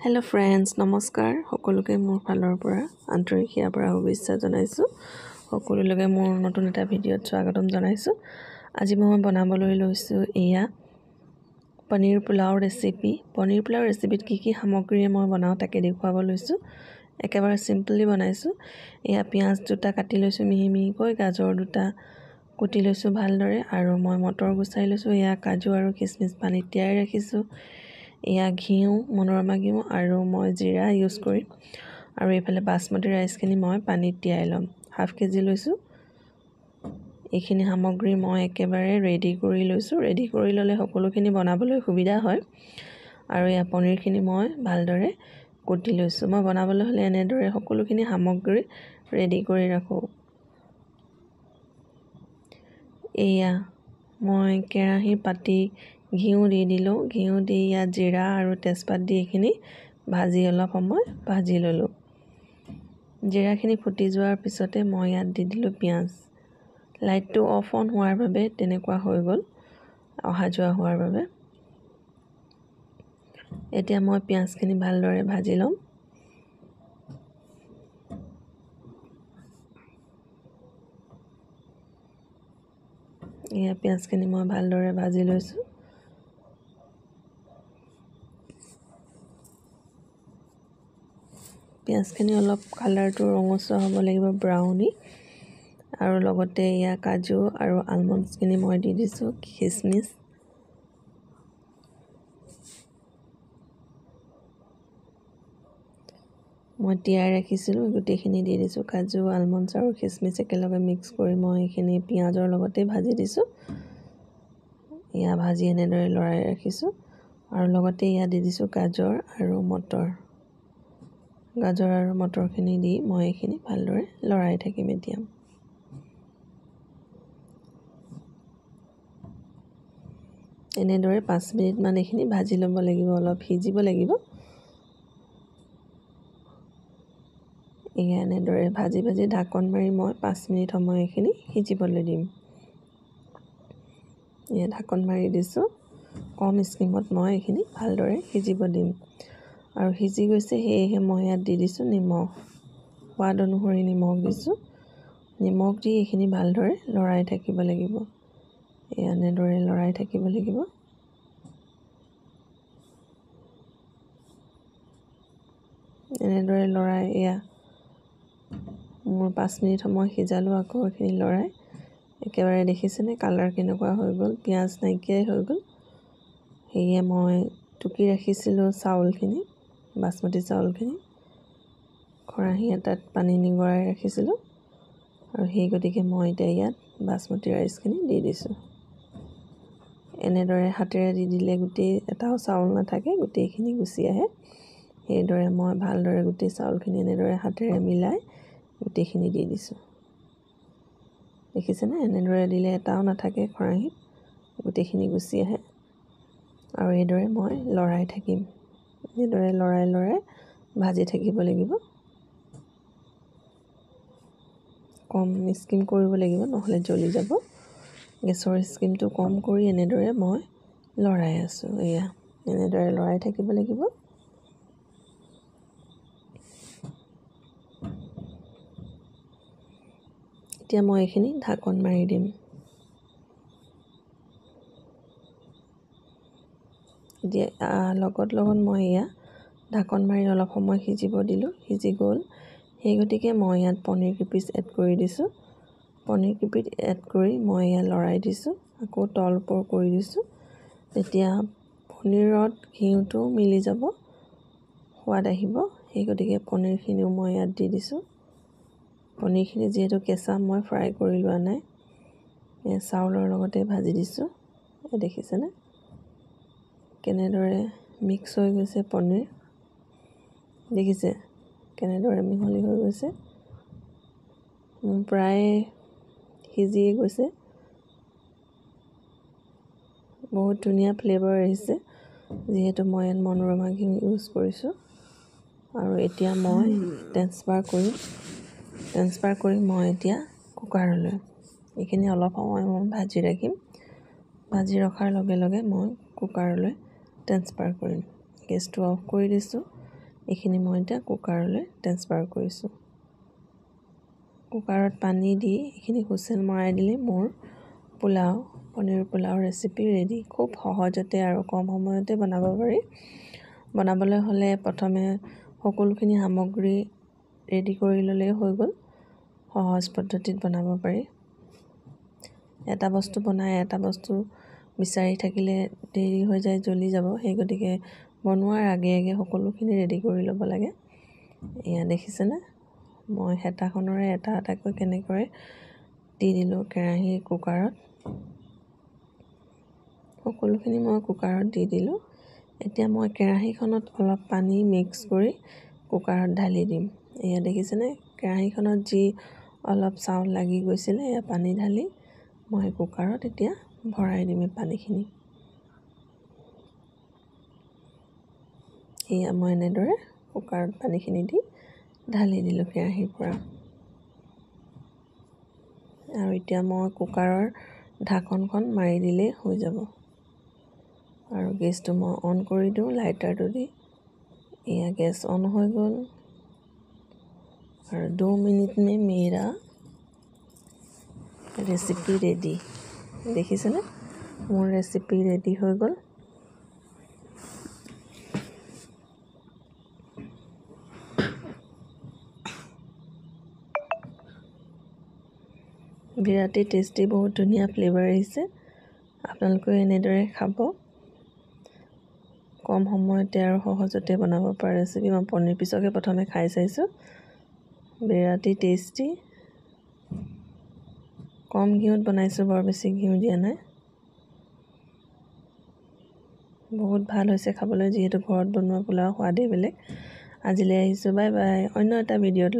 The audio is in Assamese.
হেল্ল' ফ্ৰেণ্ডছ, নমস্কাৰ। সকলোকে মোৰ ফালৰ পৰা আন্তৰিক হিয়াৰ পৰা শুভেচ্ছা জনাইছোঁ। সকলোলৈকে মোৰ নতুন এটা ভিডিঅ'ত স্বাগতম জনাইছোঁ। আজি মই বনাবলৈ লৈছোঁ এয়া পনীৰ পোলাও ৰেচিপি। পনীৰ পোলাও ৰেচিপিত কি কি সামগ্ৰীৰে মই বনাওঁ তাকে দেখুৱাব লৈছোঁ। একেবাৰে চিম্পলি বনাইছোঁ। এয়া পিঁয়াজ দুটা কাটি লৈছোঁ মিহি মিহিকৈ, গাজৰ দুটা কুটি লৈছোঁ ভালদৰে, আৰু মই মটৰ গুচাই লৈছোঁ। এয়া কাজু আৰু খিচমিচ পানীত তিয়াই ৰাখিছোঁ। এয়া ঘিউ, মনোৰমা ঘিউ, আৰু মই জিৰা ইউজ কৰিম। আৰু এইফালে বাসমতি ৰাইচখিনি মই পানীত তিয়াই ল'ম। হাফ কেজি লৈছোঁ। এইখিনি সামগ্ৰী মই একেবাৰে ৰেডি কৰি লৈছোঁ। ৰেডি কৰি ল'লে সকলোখিনি বনাবলৈ সুবিধা হয়। আৰু এয়া পনীৰখিনি মই ভালদৰে কুটি লৈছোঁ। মই বনাবলৈ হ'লে এনেদৰে সকলোখিনি সামগ্ৰী ৰেডি কৰি ৰাখোঁ। এয়া মই কেৰাহী পাতি ঘিউ দি দিলোঁ। ঘিউ দি ইয়াত জিৰা আৰু তেজপাত দি এইখিনি ভাজি অলপ সময় ভাজি ল'লোঁ। জিৰাখিনি ফুটি যোৱাৰ পিছতে মই ইয়াত দি দিলোঁ পিঁয়াজ। লাইটটো অফ অন হোৱাৰ বাবে তেনেকুৱা হৈ গ'ল, অহা যোৱা হোৱাৰ বাবে। এতিয়া মই পিঁয়াজখিনি ভালদৰে ভাজি ল'ম। এয়া পিঁয়াজখিনি মই ভালদৰে ভাজি লৈছোঁ। পিঁয়াজখিনি অলপ কালাৰটো ৰঙচুৱা হ'ব লাগিব, ব্ৰাউনি। আৰু লগতে এয়া কাজু আৰু আলমণ্ডছখিনি মই দি দিছোঁ, খিচমিচ। মই তিয়াই ৰাখিছিলোঁ, গোটেইখিনি দি দিছোঁ। কাজু, আলমণ্ডছ আৰু খিচমিচ একেলগে মিক্স কৰি মই এইখিনি পিঁয়াজৰ লগতে ভাজি দিছোঁ। এয়া ভাজি এনেদৰে লৰাই ৰাখিছোঁ। আৰু লগতে এয়া দি দিছোঁ গাজৰ আৰু মটৰ। গাজৰ আৰু মটৰখিনি দি মই এইখিনি ভালদৰে লৰাই থাকিম এতিয়া। এনেদৰে 5 মিনিটমান এইখিনি ভাজি ল'ব লাগিব, অলপ সিজিব লাগিব। এয়া এনেদৰে ভাজি ভাজি ঢাকন মাৰি মই 5 মিনিট সময় এইখিনি সিজিবলৈ দিম। এয়া ঢাকন মাৰি দিছোঁ। কম স্কিমত মই এইখিনি ভালদৰে সিজিব দিম। আৰু সিজি গৈছে, সেয়েহে মই ইয়াত দি দিছোঁ নিমখ। সোৱাদ অনুসৰি নিমখ দিছোঁ। নিমখ দি এইখিনি ভালদৰে লৰাই থাকিব লাগিব। এয়া এনেদৰে লৰাই থাকিব লাগিব। এনেদৰে লৰাই এয়া মোৰ 5 মিনিট সময় সিজালোঁ। আকৌ এইখিনি লৰাই একেবাৰে দেখিছেনে কালাৰ কেনেকুৱা হৈ গ'ল, পিঁয়াজ নাইকিয়াই হৈ গ'ল। সেয়ে মই টুকি ৰাখিছিলোঁ চাউলখিনি, বাসমতি চাউলখিনি, খৰাহী এটাত পানী নিগৰাই ৰাখিছিলোঁ। আৰু সেই গতিকে মই এতিয়া ইয়াত বাসমতি ৰাইচখিনি দি দিছোঁ। এনেদৰে হাতেৰে দি দিলে গোটেই এটাও চাউল নাথাকে, গোটেইখিনি গুচি আহে। সেইদৰে মই ভালদৰে গোটেই চাউলখিনি এনেদৰে হাতেৰে মিলাই গোটেইখিনি দি দিছোঁ। দেখিছেনে, এনেদৰে দিলে এটাও নাথাকে খৰাহীত, গোটেইখিনি গুচি আহে। আৰু এইদৰে মই লৰাই থাকিম। এইদৰে লৰাই লৰাই ভাজি থাকিব লাগিব। কম স্কিম কৰিব লাগিব, নহ'লে জ্বলি যাব। গেছৰ স্কিমটো কম কৰি এনেদৰে মই লৰাই আছোঁ। এয়া এনেদৰে লৰাই থাকিব লাগিব। এতিয়া মই এইখিনি ঢাকন মাৰি দিম। এতিয়া লগত মই এয়া ঢাকন মাৰি অলপ সময় সিজিব দিলোঁ। সিজি গ'ল, সেই গতিকে মই ইয়াত পনীৰ কিউপিচ এড কৰি দিছোঁ। পনীৰ কিউপিচ এড কৰি মই এয়া লৰাই দিছোঁ। আকৌ তল ওপৰ কৰি দিছোঁ। তেতিয়া পনীৰত ঘিউটো মিলি যাব, সোৱাদ আহিব। সেই গতিকে পনীৰখিনিও মই ইয়াত দি দিছোঁ। পনীৰখিনি যিহেতু কেঁচা, মই ফ্ৰাই কৰি লোৱা নাই, চাউলৰ লগতে ভাজি দিছোঁ। দেখিছেনে কেনেদৰে মিক্স হৈ গৈছে পনীৰ, দেখিছে কেনেদৰে মিহলি হৈ গৈছে। প্ৰায় সিজিয়ে গৈছে। বহুত ধুনীয়া ফ্লেভাৰ আহিছে, যিহেতু মই ইয়াত মনোৰমা ঘিউ ইউজ কৰিছোঁ। আৰু এতিয়া মই ট্ৰেন্সফাৰ কৰি মই এতিয়া কুকাৰলৈ এইখিনি অলপ সময় মই ভাজি ৰাখিম। ভাজি ৰখাৰ লগে লগে মই কুকাৰলৈ ট্ৰেন্সফাৰ কৰিম। গেছটো অফ কৰি দিছোঁ। এইখিনি মই এতিয়া কুকাৰলৈ ট্ৰেন্সফাৰ কৰিছোঁ। কুকাৰত পানী দি এইখিনি হুইচেল মৰাই দিলে মোৰ পোলাও পনীৰ পোলাও ৰেচিপি ৰেডি। খুব সহজতে আৰু কম সময়তে বনাব পাৰি। বনাবলৈ হ'লে প্ৰথমে সকলোখিনি সামগ্ৰী ৰেডি কৰি ল'লেই হৈ গ'ল। সহজ পদ্ধতিত বনাব পাৰি। এটা বস্তু বনাই এটা বস্তু বিচাৰি থাকিলে দেৰি হৈ যায়, জ্বলি যাব। সেই গতিকে বনোৱাৰ আগে আগে সকলোখিনি ৰেডি কৰি ল'ব লাগে। এয়া দেখিছেনে, মই হেতাখনৰে এটা এটাকৈ কেনেকৈ দি দিলোঁ কেৰাহী কুকাৰত। সকলোখিনি মই কুকাৰত দি দিলোঁ। এতিয়া মই কেৰাহীখনত অলপ পানী মিক্স কৰি কুকাৰত ঢালি দিম। এয়া দেখিছেনে, কেৰাহীখনত যি অলপ চাউল লাগি গৈছিলে এয়া পানী ঢালি মই কুকাৰত এতিয়া ভৰাই দিম পানীখিনি। এয়া মই এনেদৰে কুকাৰত পানীখিনি দি ঢালি দিলোঁ কেৰাহীৰ পৰা। আৰু এতিয়া মই কুকাৰৰ ঢাকনখন মাৰি দিলেই হৈ যাব। আৰু গেছটো মই অন কৰি দিওঁ লাইটাৰটো দি। এয়া গেছ অন হৈ গ'ল। और 2 मिनट में मेरा रेसिपी रेडी। देखिছেনে, মোৰ ৰেচিপি ৰেডি হৈ গ'ল। বিৰাটেই টেষ্টি, বহুত ধুনীয়া ফ্লেভাৰ আহিছে। আপোনালোকে এনেদৰে খাব। কম সময়তে আৰু সহজতে বনাব পৰা ৰেচিপি। মই পনীৰ পিছকে প্ৰথমে খাই চাইছোঁ, বিৰাটেই টেষ্টি। কম ঘিউত বনাইছোঁ, বৰ বেছি ঘিউ দিয়া নাই। বহুত ভাল হৈছে খাবলৈ, যিহেতু ঘৰত বনোৱা পোলাও সোৱাদেই বেলেগ। আজিলৈ আহিছোঁ, বাই বাই। অন্য এটা ভিডিঅ'ত